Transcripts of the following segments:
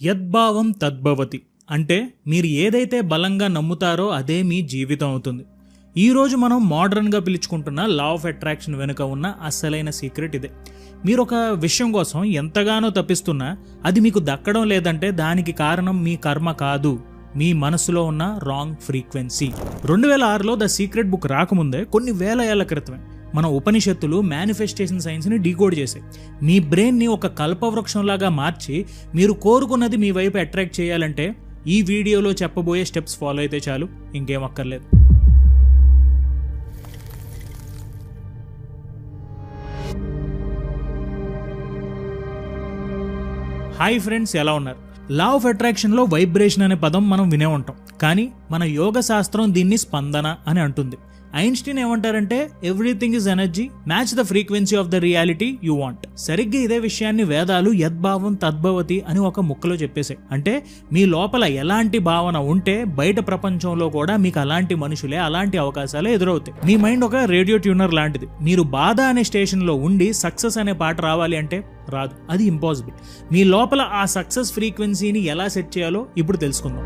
యద్భావం తద్భవతి అంటే మీరు ఏదైతే బలంగా నమ్ముతారో అదే మీ జీవితం అవుతుంది. ఈరోజు మనం మోడర్న్గా పిలుచుకుంటున్న లా ఆఫ్ అట్రాక్షన్ వెనుక ఉన్న అసలైన సీక్రెట్ ఇదే. మీరు ఒక విషయం కోసం ఎంతగానో తప్పిస్తున్నా అది మీకు దక్కడం లేదంటే దానికి కారణం మీ కర్మ కాదు, మీ మనసులో ఉన్న రాంగ్ ఫ్రీక్వెన్సీ. 2006లో ద సీక్రెట్ బుక్ రాకముందే కొన్ని వేల ఏళ్ల క్రితమే మన ఉపనిషత్తులు మేనిఫెస్టేషన్ సైన్స్ని డీకోడ్ చేశాయి. మీ బ్రెయిన్ని ఒక కల్పవృక్షంలాగా మార్చి మీరు కోరుకున్నది మీ వైపు అట్రాక్ట్ చేయాలంటే ఈ వీడియోలో చెప్పబోయే స్టెప్స్ ఫాలో అయితే చాలు, ఇంకేం అక్కర్లేదు. హాయ్ ఫ్రెండ్స్, ఎలా ఉన్నారు? లా ఆఫ్ అట్రాక్షన్లో వైబ్రేషన్ అనే పదం మనం వినే ఉంటాం, కానీ మన యోగ శాస్త్రం దీన్ని స్పందన అని అంటుంది. ఐన్స్టీన్ ఏమంటారంటే everything is energy, match the frequency of the reality you want. సరిగ్గా ఇదే విషయాన్ని వేదాలు యద్భావం తద్భవతి అని ఒక ముక్కలో చెప్పేశాయి. అంటే మీ లోపల ఎలాంటి భావన ఉంటే బయట ప్రపంచంలో కూడా మీకు అలాంటి మనుషులే, అలాంటి అవకాశాలే ఎదురవుతాయి. మీ మైండ్ ఒక రేడియో ట్యూనర్ లాంటిది. మీరు బాధ అనే స్టేషన్లో ఉండి సక్సెస్ అనే పాట రావాలి అంటే రాదు, అది ఇంపాసిబుల్. మీ లోపల ఆ సక్సెస్ ఫ్రీక్వెన్సీని ఎలా సెట్ చేయాలో ఇప్పుడు తెలుసుకుందాం.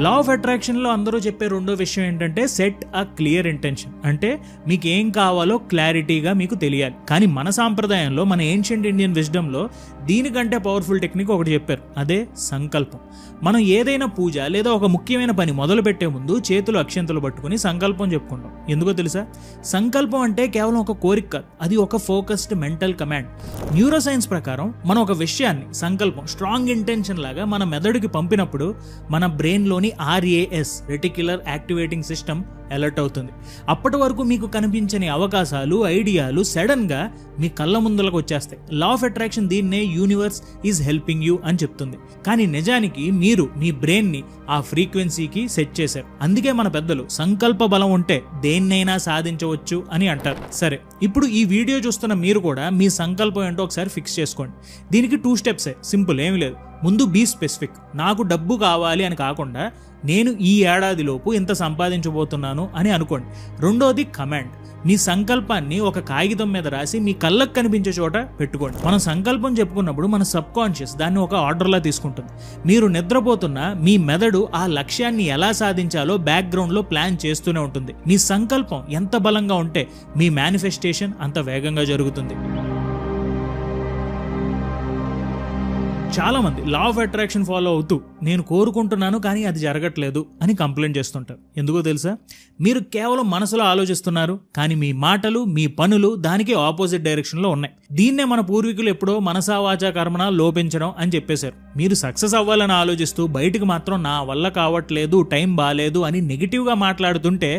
లా ఆఫ్ అట్రాక్షన్లో అందరూ చెప్పే రెండో విషయం ఏంటంటే సెట్ అ క్లియర్ ఇంటెన్షన్. అంటే మీకు ఏం కావాలో క్లారిటీగా మీకు తెలియాలి. కానీ మన సాంప్రదాయంలో, మన ఏన్షియంట్ ఇండియన్ విజ్డమ్లో దీనికంటే పవర్ఫుల్ టెక్నిక్ ఒకటి చెప్పారు, అదే సంకల్పం. మనం ఏదైనా పూజ లేదా ఒక ముఖ్యమైన పని మొదలు పెట్టే ముందు చేతులు అక్షంతలు పట్టుకుని సంకల్పం చెప్పుకుంటాం. ఎందుకో తెలుసా? సంకల్పం అంటే కేవలం ఒక కోరిక కాదు, అది ఒక focused mental command. Neuro science ప్రకారం మనం ఒక విషయాన్ని సంకల్పం స్ట్రాంగ్ ఇంటెన్షన్ లాగా మన మెదడుకి పంపినప్పుడు మన బ్రెయిన్లోని RAS reticular activating system alert అవుతుంది. అప్పటి వరకు మీకు కనిపించని అవకాశాలు, ఐడియాలు సడన్ గా మీ కళ్ళ ముందులకు వచ్చేస్తాయి. లా ఆఫ్ అట్రాక్షన్ దీన్నే యూనివర్స్ ఈజ్ హెల్పింగ్ యూ అని చెప్తుంది. కానీ నిజానికి మీరు మీ బ్రెయిన్ ని ఆ ఫ్రీక్వెన్సీకి సెట్ చేశారు. అందుకే మన పెద్దలు సంకల్ప బలం ఉంటే దేన్నైనా సాధించవచ్చు అని అంటారు. సరే, ఇప్పుడు ఈ వీడియో చూస్తున్న మీరు కూడా మీ సంకల్పం ఏంటో ఒకసారి ఫిక్స్ చేసుకోండి. దీనికి 2 స్టెప్సే, సింపుల్, ఏమీ లేదు. ముందు బీ స్పెసిఫిక్. నాకు డబ్బు కావాలి అని కాకుండా నేను ఈ ఏడాదిలోపు ఇంత సంపాదించబోతున్నాను అని అనుకోండి. రెండోది కమాండ్. మీ సంకల్పాన్ని ఒక కాగితం మీద రాసి మీ కళ్ళకు కనిపించే చోట పెట్టుకోండి. మనం సంకల్పం చెప్పుకున్నప్పుడు మన సబ్ కాన్షియస్ దాన్ని ఒక ఆర్డర్లా తీసుకుంటుంది. మీరు నిద్రపోతున్న మీ మెదడు ఆ లక్ష్యాన్ని ఎలా సాధించాలో బ్యాక్గ్రౌండ్లో ప్లాన్ చేస్తూనే ఉంటుంది. మీ సంకల్పం ఎంత బలంగా ఉంటే మీ మేనిఫెస్టేషన్ అంత వేగంగా జరుగుతుంది. చాలా మంది లా ఆఫ్ అట్రాక్షన్ ఫాలో అవుతూ నేను కోరుకుంటున్నాను కానీ అది జరగట్లేదు అని కంప్లైంట్ చేస్తుంటారు. ఎందుకో తెలుసా? మీరు కేవలం మనసులో ఆలోచిస్తున్నారు, కానీ మీ మాటలు, మీ పనులు దానికి ఆపోజిట్ డైరెక్షన్లో ఉన్నాయి. దీన్నే మన పూర్వీకులు ఎప్పుడో మనసా వాచా కర్మణ లోపించడం అని చెప్పేశారు. మీరు సక్సెస్ అవ్వాలని ఆలోచిస్తూ బయటకు మాత్రం నా వల్ల కావట్లేదు, టైం బాగాలేదు అని నెగిటివ్గా మాట్లాడుతుంటే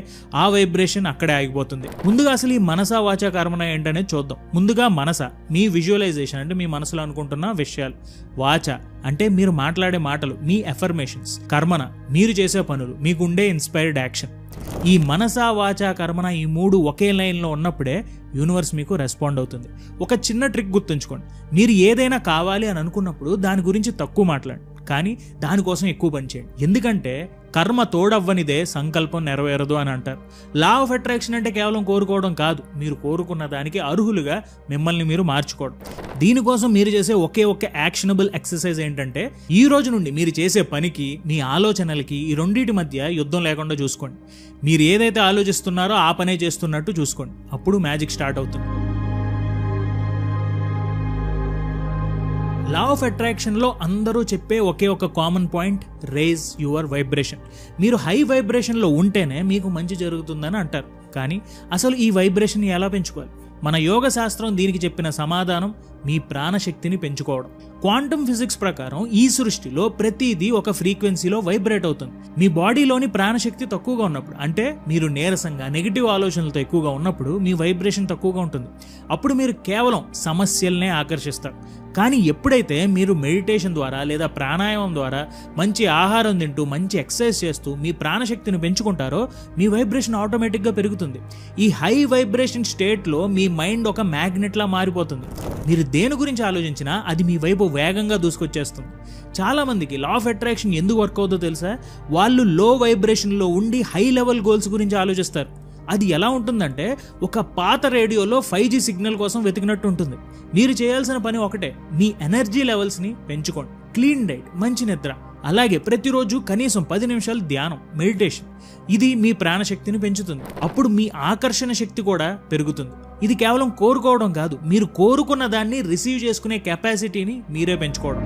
ఆ వైబ్రేషన్ అక్కడే ఆగిపోతుంది. ముందుగా అసలు ఈ మనసా వాచా కర్మణ ఏంటనేది చూద్దాం. ముందుగా మనస, మీ విజువలైజేషన్ అంటే మీ మనసులో అనుకుంటున్న విషయాలు. వాచ అంటే మీరు మాట్లాడే మాటలు, మీ ఎఫర్మేషన్స్. కర్మణ మీరు చేసే పనులు, మీకుండే ఇన్స్పైర్డ్ యాక్షన్. ఈ మనసా వాచా కర్మణ ఈ 3 ఒకే లైన్లో ఉన్నప్పుడే యూనివర్స్ మీకు రెస్పాండ్ అవుతుంది. ఒక చిన్న ట్రిక్ గుర్తుంచుకోండి. మీరు ఏదైనా కావాలి అని అనుకున్నప్పుడు దాని గురించి తక్కువ మాట్లాడండి, కానీ దానికోసం ఎక్కువ పనిచేయండి. ఎందుకంటే కర్మ తోడవ్వనిదే సంకల్పం నెరవేరదు అని అంటారు. లా ఆఫ్ అట్రాక్షన్ అంటే కేవలం కోరుకోవడం కాదు, మీరు కోరుకున్న దానికి అర్హులుగా మిమ్మల్ని మీరు మార్చుకోవడం. దీనికోసం మీరు చేసే ఒకే యాక్షనబుల్ ఎక్సర్సైజ్ ఏంటంటే ఈ రోజు నుండి మీరు చేసే పనికి, మీ ఆలోచనలకి ఈ రెండింటి మధ్య యుద్ధం లేకుండా చూసుకోండి. మీరు ఏదైతే ఆలోచిస్తున్నారో ఆ పనే చేస్తున్నట్టు చూసుకోండి. అప్పుడు మ్యాజిక్ స్టార్ట్ అవుతుంది. లా ఆఫ్ అట్రాక్షన్లో అందరూ చెప్పే ఒకే ఒక common point, raise your vibration. మీరు హై వైబ్రేషన్లో ఉంటేనే మీకు మంచి జరుగుతుందని అంటారు. కానీ అసలు ఈ వైబ్రేషన్ ఎలా పెంచుకోవాలి? మన యోగ శాస్త్రం దీనికి చెప్పిన సమాధానం మీ ప్రాణశక్తిని పెంచుకోవడం. క్వాంటమ్ ఫిజిక్స్ ప్రకారం ఈ సృష్టిలో ప్రతిదీ ఒక ఫ్రీక్వెన్సీలో వైబ్రేట్ అవుతుంది. మీ బాడీలోని ప్రాణశక్తి తక్కువగా ఉన్నప్పుడు, అంటే మీరు నీరసంగా, నెగిటివ్ ఆలోచనలతో ఎక్కువగా ఉన్నప్పుడు మీ వైబ్రేషన్ తక్కువగా ఉంటుంది. అప్పుడు మీరు కేవలం సమస్యలనే ఆకర్షిస్తారు. కానీ ఎప్పుడైతే మీరు మెడిటేషన్ ద్వారా లేదా ప్రాణాయామం ద్వారా మంచి ఆహారం తింటూ, మంచి ఎక్సర్సైజ్ చేస్తూ మీ ప్రాణశక్తిని పెంచుకుంటారో మీ వైబ్రేషన్ ఆటోమేటిక్గా పెరుగుతుంది. ఈ హై వైబ్రేషన్ స్టేట్లో మీ మైండ్ ఒక మ్యాగ్నెట్లా మారిపోతుంది. మీరు దేని గురించి ఆలోచించినా అది మీ వైపు వేగంగా దూసుకొచ్చేస్తుంది. చాలామందికి లా ఆఫ్ అట్రాక్షన్ ఎందుకు వర్క్ అవుతుందో తెలుసా? వాళ్ళు లో వైబ్రేషన్లో ఉండి హై లెవెల్ గోల్స్ గురించి ఆలోచిస్తారు. అది ఎలా ఉంటుందంటే ఒక పాత రేడియోలో 5G సిగ్నల్ కోసం వెతికినట్టు ఉంటుంది. మీరు చేయాల్సిన పని ఒకటే, మీ ఎనర్జీ లెవెల్స్ని పెంచుకోండి. క్లీన్ డైట్, మంచి నిద్ర, అలాగే ప్రతిరోజు కనీసం 10 నిమిషాలు ధ్యానం, మెడిటేషన్. ఇది మీ ప్రాణశక్తిని పెంచుతుంది. అప్పుడు మీ ఆకర్షణ శక్తి కూడా పెరుగుతుంది. ఇది కేవలం కోరుకోవడం కాదు, మీరు కోరుకున్న దాన్ని రిసీవ్ చేసుకునే కెపాసిటీని మీరే పెంచుకోవడం.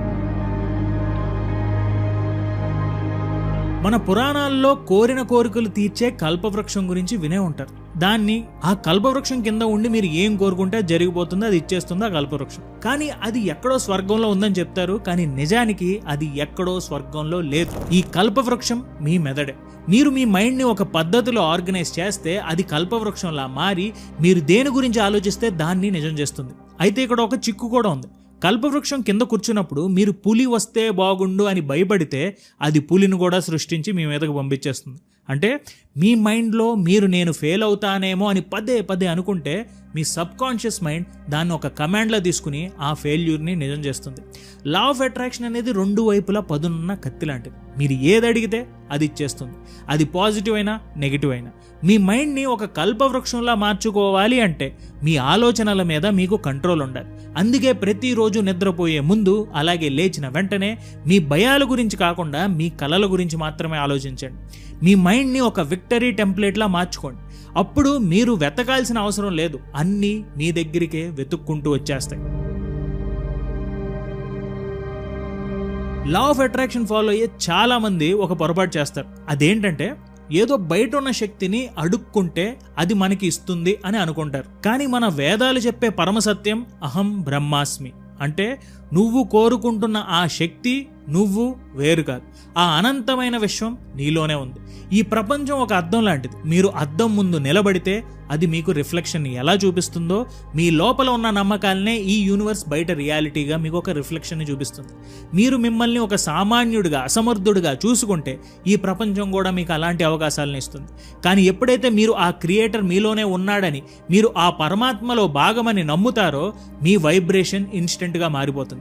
మన పురాణాల్లో కోరిన కోరికలు తీర్చే కల్పవృక్షం గురించి వినే ఉంటారు. దాన్ని ఆ కల్పవృక్షం కింద ఉండి మీరు ఏం కోరుకుంటే జరిగిపోతుందో అది ఇచ్చేస్తుంది ఆ కల్పవృక్షం. కానీ అది ఎక్కడో స్వర్గంలో ఉందని చెప్తారు, కానీ నిజానికి అది ఎక్కడో స్వర్గంలో లేదు. ఈ కల్పవృక్షం మీ మెదడే. మీరు మీ మైండ్ని ఒక పద్ధతిలో ఆర్గనైజ్ చేస్తే అది కల్పవృక్షంలా మారి మీరు దేని గురించి ఆలోచిస్తే దాన్ని నిజం చేస్తుంది. అయితే ఇక్కడ ఒక చిక్కు కూడా ఉంది. కల్పవృక్షం కింద కూర్చున్నప్పుడు మీరు పులి వస్తే బాగుండు అని భయపడితే అది పులిని కూడా సృష్టించి మీ మీదకు పంపించేస్తుంది. అంటే మీ మైండ్లో మీరు నేను ఫెయిల్ అవుతానేమో అని పదే పదే అనుకుంటే మీ సబ్కాన్షియస్ మైండ్ దాన్ని ఒక కమాండ్లో తీసుకుని ఆ ఫెయిల్యూర్ని నిజం చేస్తుంది. లా ఆఫ్ అట్రాక్షన్ అనేది 2 వైపులా పదునున్న కత్తి లాంటిది. మీరు ఏది అడిగితే అది ఇచ్చేస్తుంది, అది పాజిటివ్ అయినా నెగిటివ్ అయినా. మీ మైండ్ని ఒక కల్పవృక్షంలా మార్చుకోవాలి అంటే మీ ఆలోచనల మీద మీకు కంట్రోల్ ఉండాలి. అందుకే ప్రతిరోజు నిద్రపోయే ముందు అలాగే లేచిన వెంటనే మీ భయాల గురించి కాకుండా మీ కలల గురించి మాత్రమే ఆలోచించండి. మీ మైండ్ని ఒక విక్టరీ టెంప్లెట్లా మార్చుకోండి. అప్పుడు మీరు వెతకాల్సిన అవసరం లేదు, అన్నీ మీ దగ్గరికే వెతుక్కుంటూ వచ్చేస్తాయి. లా ఆఫ్ అట్రాక్షన్ ఫాలో అయ్యే చాలా మంది ఒక పొరపాటు చేస్తారు. అదేంటంటే ఏదో బయట ఉన్న శక్తిని అడుక్కుంటే అది మనకి ఇస్తుంది అని అనుకుంటారు. కానీ మన వేదాలు చెప్పే పరమసత్యం అహం బ్రహ్మాస్మి. అంటే నువ్వు కోరుకుంటున్న ఆ శక్తి నువ్వు వేరు కాదు, ఆ అనంతమైన విశ్వం నీలోనే ఉంది. ఈ ప్రపంచం ఒక అద్దం లాంటిది. మీరు అద్దం ముందు నిలబడితే అది మీకు రిఫ్లెక్షన్ ఎలా చూపిస్తుందో మీ లోపల ఉన్న నమ్మకాలనే ఈ యూనివర్స్ బయట రియాలిటీగా మీకు ఒక రిఫ్లెక్షన్ని చూపిస్తుంది. మీరు మిమ్మల్ని ఒక సామాన్యుడిగా అసమర్థుడిగా చూసుకుంటే ఈ ప్రపంచం కూడా మీకు అలాంటి అవకాశాలను ఇస్తుంది. కానీ ఎప్పుడైతే మీరు ఆ క్రియేటర్ మీలోనే ఉన్నాడని, మీరు ఆ పరమాత్మలో భాగమని నమ్ముతారో మీ వైబ్రేషన్ ఇన్స్టెంట్గా మారిపోతుంది.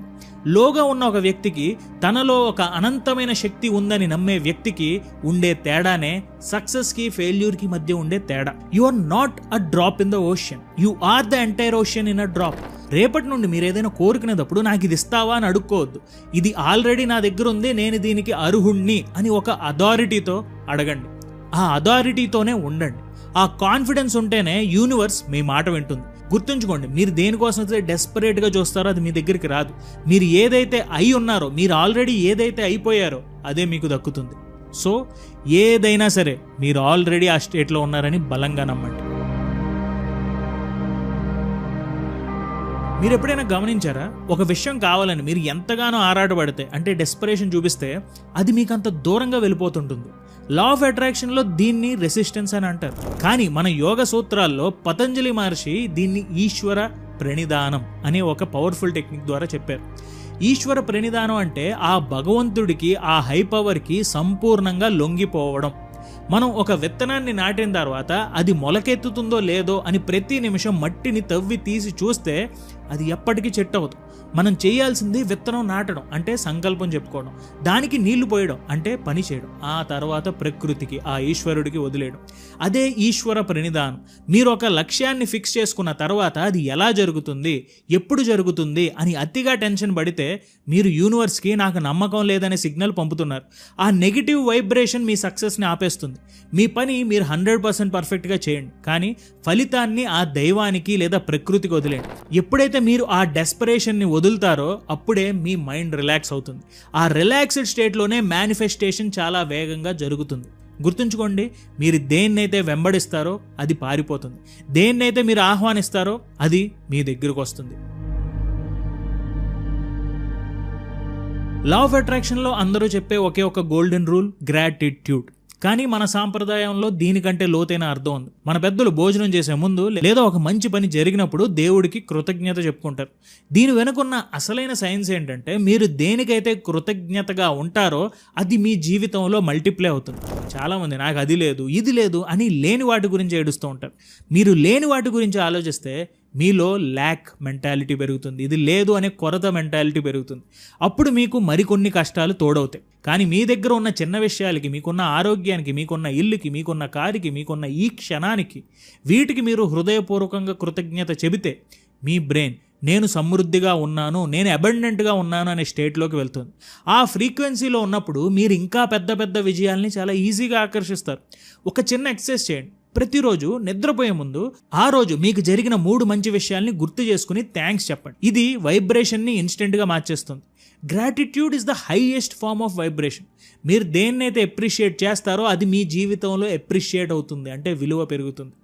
లోగా ఉన్న ఒక వ్యక్తికి తనలో ఒక అనంతమైన శక్తి ఉందని నమ్మే వ్యక్తికి ఉండే తేడానే సక్సెస్కి ఫెయిల్యూర్కి మధ్య ఉండే తేడా. You are not a drop in the ocean, you are the entire ocean in a drop. రేపటి నుండి మీరు ఏదైనా కోరుకునేటప్పుడు నాకు ఇది ఇస్తావా అని అడుక్కోవద్దు. ఇది ఆల్రెడీ నా దగ్గర ఉంది, నేను దీనికి అర్హుణ్ణి అని ఒక అథారిటీతో అడగండి. ఆ అథారిటీతోనే ఉండండి. ఆ కాన్ఫిడెన్స్ ఉంటేనే యూనివర్స్ మీ మాట వింటుంది. గుర్తుంచుకోండి, మీరు దేనికోసం అయితే డెస్పరేట్గా చూస్తారో అది మీ దగ్గరికి రాదు. మీరు ఏదైతే అయి ఉన్నారో, మీరు ఆల్రెడీ ఏదైతే అయిపోయారో అదే మీకు దక్కుతుంది. సో ఏదైనా సరే మీరు ఆల్రెడీ ఆ స్టేట్లో ఉన్నారని బలంగా నమ్మండి. మీరు ఎప్పుడైనా గమనించారా, ఒక విషయం కావాలని మీరు ఎంతగానో ఆరాటపడితే, అంటే డెస్పరేషన్ చూపిస్తే అది మీకు అంత దూరంగా వెళ్ళిపోతుంటుంది. లా ఆఫ్ అట్రాక్షన్లో దీన్ని రెసిస్టెన్స్ అని అంటారు. కానీ మన యోగ సూత్రాల్లో పతంజలి మహర్షి దీన్ని ఈశ్వర ప్రణిధానం అనే ఒక పవర్ఫుల్ టెక్నిక్ ద్వారా చెప్పారు. ఈశ్వర ప్రణిధానం అంటే ఆ భగవంతుడికి, ఆ హై పవర్కి సంపూర్ణంగా లొంగిపోవడం. మనం ఒక విత్తనాన్ని నాటిన తర్వాత అది మొలకెత్తుతుందో లేదో అని ప్రతి నిమిషం మట్టిని తవ్వి తీసి చూస్తే అది ఎప్పటికీ చెట్టు అవ్వదు. మనం చేయాల్సింది విత్తనం నాటడం, అంటే సంకల్పం చెప్పుకోవడం, దానికి నీళ్లు పోయడం, అంటే పని చేయడం, ఆ తర్వాత ప్రకృతికి, ఆ ఈశ్వరుడికి వదిలేయడం. అదే ఈశ్వర ప్రణిధానం. మీరు ఒక లక్ష్యాన్ని ఫిక్స్ చేసుకున్న తర్వాత అది ఎలా జరుగుతుంది, ఎప్పుడు జరుగుతుంది అని అతిగా టెన్షన్ పడితే మీరు యూనివర్స్కి నాకు నమ్మకం లేదనే సిగ్నల్ పంపుతున్నారు. ఆ నెగిటివ్ వైబ్రేషన్ మీ సక్సెస్ని ఆపేస్తుంది. మీ పని మీరు 100% పర్ఫెక్ట్గా చేయండి, కానీ ఫలితాన్ని ఆ దైవానికి లేదా ప్రకృతికి వదిలేయండి. ఎప్పుడైతే మీరు ఆ డెస్పరేషన్ని వదులుతారో అప్పుడే మీ మైండ్ రిలాక్స్ అవుతుంది. ఆ రిలాక్స్డ్ స్టేట్లోనే మేనిఫెస్టేషన్ చాలా వేగంగా జరుగుతుంది. గుర్తుంచుకోండి, మీరు దేన్నైతే వెంబడిస్తారో అది పారిపోతుంది, దేన్నైతే మీరు ఆహ్వానిస్తారో అది మీ దగ్గరకు వస్తుంది. లా ఆఫ్ అట్రాక్షన్లో అందరూ చెప్పే ఒకే ఒక గోల్డెన్ రూల్, గ్రాటిట్యూడ్. కానీ మన సాంప్రదాయంలో దీనికంటే లోతైన అర్థం ఉంది. మన పెద్దలు భోజనం చేసే ముందు లేదా ఒక మంచి పని జరిగినప్పుడు దేవుడికి కృతజ్ఞత చెప్పుకుంటారు. దీని వెనుకున్న అసలైన సైన్స్ ఏంటంటే, మీరు దేనికైతే కృతజ్ఞతగా ఉంటారో అది మీ జీవితంలో మల్టిప్లై అవుతుంది. చాలామంది నాకు అది లేదు ఇది లేదు అని లేని వాటి గురించి ఏడుస్తూ ఉంటారు. మీరు లేని వాటి గురించి ఆలోచిస్తే మీలో ల్యాక్ మెంటాలిటీ పెరుగుతుంది, ఇది లేదు అనే కొరత మెంటాలిటీ పెరుగుతుంది. అప్పుడు మీకు మరికొన్ని కష్టాలు తోడవుతాయి. కానీ మీ దగ్గర ఉన్న చిన్న విషయాలకి, మీకున్న ఆరోగ్యానికి, మీకున్న ఇల్లుకి, మీకున్న కారుకి, మీకున్న ఈ క్షణానికి, వీటికి మీరు హృదయపూర్వకంగా కృతజ్ఞత చెబితే మీ బ్రెయిన్ నేను సమృద్ధిగా ఉన్నాను, నేను అబండెంట్గా ఉన్నాను అనే స్టేట్లోకి వెళ్తుంది. ఆ ఫ్రీక్వెన్సీలో ఉన్నప్పుడు మీరు ఇంకా పెద్ద పెద్ద విజయాల్ని చాలా ఈజీగా ఆకర్షిస్తారు. ఒక చిన్న ఎక్సర్సైజ్ చేయండి. ప్రతిరోజు నిద్రపోయే ముందు ఆ రోజు మీకు జరిగిన 3 మంచి విషయాల్ని గుర్తు చేసుకుని థ్యాంక్స్ చెప్పండి. ఇది వైబ్రేషన్ని ఇన్స్టెంట్గా మార్చేస్తుంది. Gratitude is the highest form of vibration. మీరు దేన్నైతే అప్రిషియేట్ చేస్తారో అది మీ జీవితంలో అప్రిషియేట్ అవుతుంది, అంటే విలువ పెరుగుతుంది.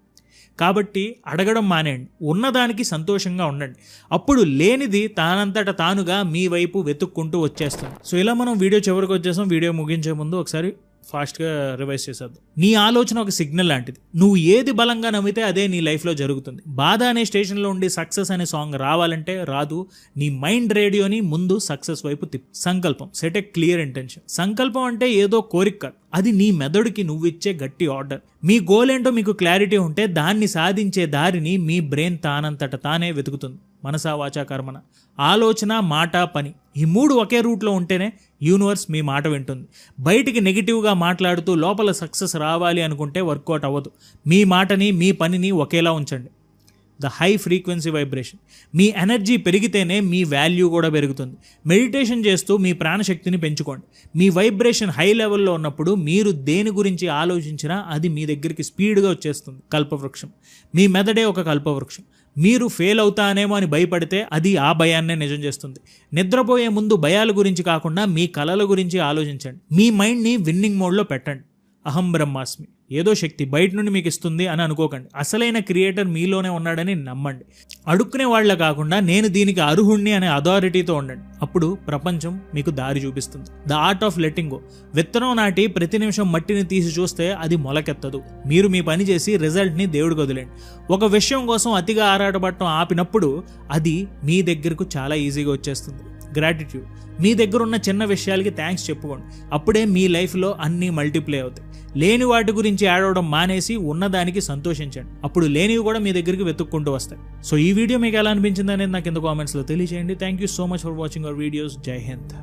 కాబట్టి అడగడం మానేయండి, ఉన్నదానికి సంతోషంగా ఉండండి. అప్పుడు లేనిది తానంతట తానుగా మీ వైపు వెతుక్కుంటూ వచ్చేస్తుంది. సో ఇలా మనం వీడియో చివరికి వచ్చేసాం. వీడియో ముగించే ముందు ఒకసారి ఫాస్ట్గా రివైజ్ చేసేద్దాం. నీ ఆలోచన ఒక సిగ్నల్ లాంటిది. నువ్వు ఏది బలంగా నమ్మితే అదే నీ లైఫ్లో జరుగుతుంది. బాధ అనే స్టేషన్లో ఉండి సక్సెస్ అనే సాంగ్ రావాలంటే రాదు. నీ మైండ్ రేడియోని ముందు సక్సెస్ వైపు తిప్పు. సంకల్పం, సెట్ ఎ క్లియర్ ఇంటెన్షన్. సంకల్పం అంటే ఏదో కోరిక కాదు, అది నీ మెదడుకి నువ్విచ్చే గట్టి ఆర్డర్. మీ గోల్ ఏంటో మీకు క్లారిటీ ఉంటే దాన్ని సాధించే దారిని మీ బ్రెయిన్ తానంతట తానే వెతుకుతుంది. మనసా వాచా కర్మన, ఆలోచన, మాట, పని, ఈ 3 ఒకే రూట్లో ఉంటేనే యూనివర్స్ మీ మాట వింటుంది. బయటికి నెగిటివ్గా మాట్లాడుతూ లోపల సక్సెస్ రావాలి అనుకుంటే వర్కౌట్ అవ్వదు. మీ మాటని, మీ పనిని ఒకేలా ఉంచండి. The high frequency vibration. మీ ఎనర్జీ పెరిగితేనే మీ వాల్యూ కూడా పెరుగుతుంది. మెడిటేషన్ చేస్తూ మీ ప్రాణశక్తిని పెంచుకోండి. మీ వైబ్రేషన్ హై లెవెల్లో ఉన్నప్పుడు మీరు దేని గురించి ఆలోచించినా అది మీ దగ్గరికి స్పీడ్గా వచ్చేస్తుంది. కల్పవృక్షం. మీ మెదడే ఒక కల్పవృక్షం. మీరు ఫెయిల్ అవుతానేమో అని భయపడితే అది ఆ భయాన్నే నిజం చేస్తుంది. నిద్రపోయే ముందు భయాల గురించి కాకుండా మీ కలల గురించి ఆలోచించండి. మీ మైండ్ని విన్నింగ్ మోడ్లో పెట్టండి. అహం బ్రహ్మాస్మి, ఏదో శక్తి బయట నుండి మీకు ఇస్తుంది అని అనుకోకండి. అసలైన క్రియేటర్ మీలోనే ఉన్నాడని నమ్మండి. అడుక్కునే వాళ్ళ కాకుండా నేను దీనికి అర్హుణ్ణి అనే అథారిటీతో ఉండండి. అప్పుడు ప్రపంచం మీకు దారి చూపిస్తుంది. The art of letting go. విత్తనం నాటి ప్రతి నిమిషం మట్టిని తీసి చూస్తే అది మొలకెత్తదు. మీరు మీ పని చేసి రిజల్ట్ని దేవుడికి వదిలేండి. ఒక విషయం కోసం అతిగా ఆరాటపడటం ఆపినప్పుడు అది మీ దగ్గరకు చాలా ఈజీగా వచ్చేస్తుంది. గ్రాటిట్యూడ్. మీ దగ్గర ఉన్న చిన్న విషయాలకి థ్యాంక్స్ చెప్పుకోండి. అప్పుడే మీ లైఫ్లో అన్నీ మల్టిప్లై అవుతాయి. లేని వాటి గురించి ఆడవడం మానేసి ఉన్నదానికి సంతోషించండి. అప్పుడు లేనివి కూడా మీ దగ్గరికి వెతుక్కుంటూ వస్తాయి. సో ఈ వీడియో మీకు ఎలా అనిపించింది అనేది నాకు కింద కామెంట్స్లో తెలియజేయండి. Thank you so much for watching our videos. జై హింద్.